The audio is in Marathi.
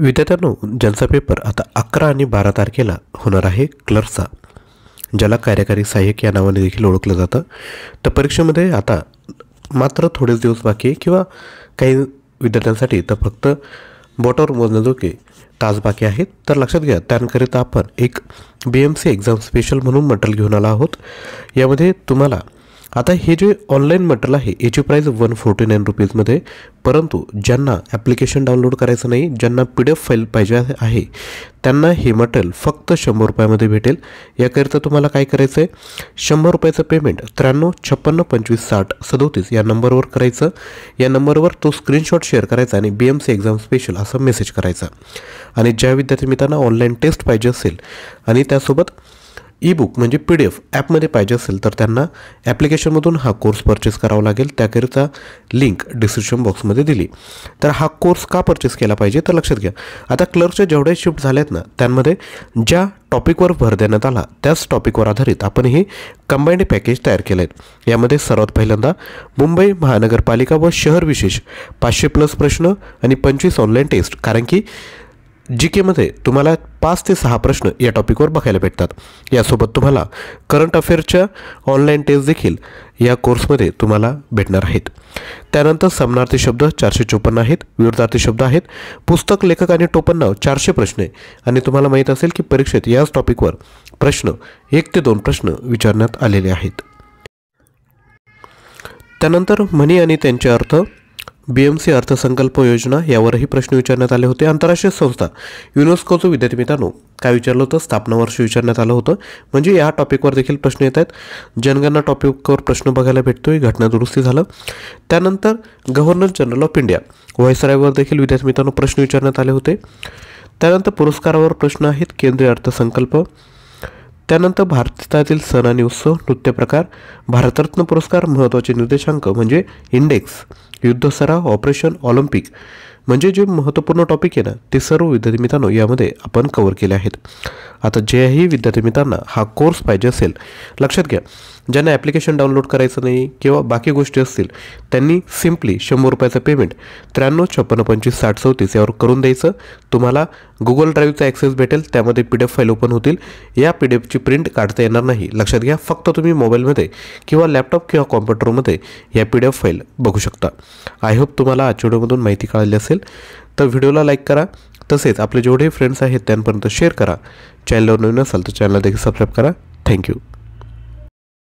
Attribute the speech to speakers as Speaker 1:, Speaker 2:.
Speaker 1: विद्यार्थ्यांनो, ज्यांचा पेपर आता 11 आणि 12 तारखेला होणार आहे क्लर्कचा, ज्याला कार्यकारी सहाय्यक या नावाने देखील ओळखलं जातं, तर परीक्षेमध्ये आता मात्र थोडेच दिवस बाकी आहे किंवा काही विद्यार्थ्यांसाठी तर फक्त बोटावर मोजण्याजोगे तास बाकी आहेत. तर लक्षात घ्या, त्याकरिता आपण एक BMC एक्झाम स्पेशल म्हणून मटेरियल घेऊन आलो आहोत. यामध्ये तुम्हाला आता हे जे ऑनलाईन मटेरियल आहे याची प्राईस 149 रुपीजमध्ये, परंतु ज्यांना ॲप्लिकेशन डाउनलोड करायचं नाही, ज्यांना PDF फाईल पाहिजे आहे, त्यांना हे मटेरियल फक्त 100 रुपयामध्ये भेटेल. याकरिता तुम्हाला काय करायचं आहे, 100 रुपयाचं पेमेंट 93 56 25 60 37 या नंबरवर करायचं. या नंबरवर तो स्क्रीनशॉट शेअर करायचा आणि BMC एक्झाम स्पेशल असं मेसेज करायचा. आणि ज्या विद्यार्थी मित्रांना ऑनलाईन टेस्ट पाहिजे असेल आणि त्यासोबत ई-बुक म्हणजे PDF ॲपमध्ये पाहिजे असेल, तर त्यांना ॲप्लिकेशनमधून हा कोर्स परचेस करावा लागेल. त्याकरिता लिंक डिस्क्रिप्शन बॉक्समध्ये दिली. तर हा कोर्स का परचेस केला पाहिजे, तर लक्षात घ्या, आता क्लर्कच्या जेवढ्या शिफ्ट झाल्यात ना, त्यांमध्ये ज्या टॉपिकवर भर देण्यात आला त्याच टॉपिकवर आधारित आपण हे कंबाईंड पॅकेज तयार केलं आहे. यामध्ये सर्वात पहिल्यांदा मुंबई महानगरपालिका व शहर विशेष 500+ प्रश्न आणि 25 ऑनलाईन टेस्ट, कारण की GKमध्ये तुम्हाला 5 ते 6 प्रश्न या टॉपिकवर बघायला भेटतात. यासोबत तुम्हाला करंट अफेअर्सच्या ऑनलाईन टेस्ट देखील या कोर्समध्ये तुम्हाला भेटणार आहेत. त्यानंतर समानार्थी शब्द 454 आहेत, विरुद्धार्थी शब्द आहेत, पुस्तक, लेखक आणि टोपणनाव 400 प्रश्न आहे. आणि तुम्हाला माहीत असेल की परीक्षेत याच टॉपिकवर प्रश्न 1 ते 2 प्रश्न विचारण्यात आलेले आहेत. त्यानंतर म्हणी आणि त्यांचे अर्थ, BMC अर्थसंकल्प योजना यावरही प्रश्न विचारण्यात आले होते. आंतरराष्ट्रीय संस्था युनेस्कोचं विद्यार्थी मित्रांनो काय विचारलं होतं, स्थापना वर्ष विचारण्यात आलं होतं. म्हणजे या टॉपिकवर देखील प्रश्न येत आहेत. जनगणना टॉपिकवर प्रश्न बघायला भेटतोय, घटना दुरुस्ती झालं. त्यानंतर गव्हर्नर जनरल ऑफ इंडिया व्हाईसरायवर देखील विद्यार्थी मित्रांनो प्रश्न विचारण्यात आले होते. त्यानंतर पुरस्कारावर प्रश्न आहेत, केंद्रीय अर्थसंकल्प. त्यानंतर भारतातील सण आणि उत्सव, नृत्य प्रकार, भारतरत्न पुरस्कार, महत्त्वाचे निर्देशांक म्हणजे इंडेक्स, युद्ध सराव, ऑपरेशन, ऑलिम्पिक, म्हणजे जे महत्त्वपूर्ण टॉपिक आहे ना, ते सर्व विद्यार्थी मित्रांनो यामध्ये आपण कव्हर केले आहेत. आता ज्याही विद्यार्थी मित्रांना हा कोर्स पाहिजे असेल, लक्षात घ्या, ज्यांना ॲप्लिकेशन डाउनलोड करायचं नाही किंवा बाकी गोष्टी असतील, त्यांनी सिम्पली 100 रुपयाचं पेमेंट 93 56 25 60 37 यावर करून द्यायचं. तुम्हाला गुगल ड्राईव्हचा ॲक्सेस भेटेल, त्यामध्ये PDF फाईल ओपन होतील. या PDFची प्रिंट काढता येणार नाही, लक्षात घ्या. फक्त तुम्ही मोबाईलमध्ये किंवा लॅपटॉप किंवा कॉम्प्युटरमध्ये या PDF फाईल बघू शकता. आय होप तुम्हाला आजच्या व्हिडिओमधून माहिती कळाली असेल. तर व्हिडिओला लाईक करा, तसेच आपले जेवढे फ्रेंड्स आहेत त्यांपर्यंत शेअर करा. चॅनलवर नवीन असाल तर चॅनलला देखील सबस्क्राईब करा. थँक्यू.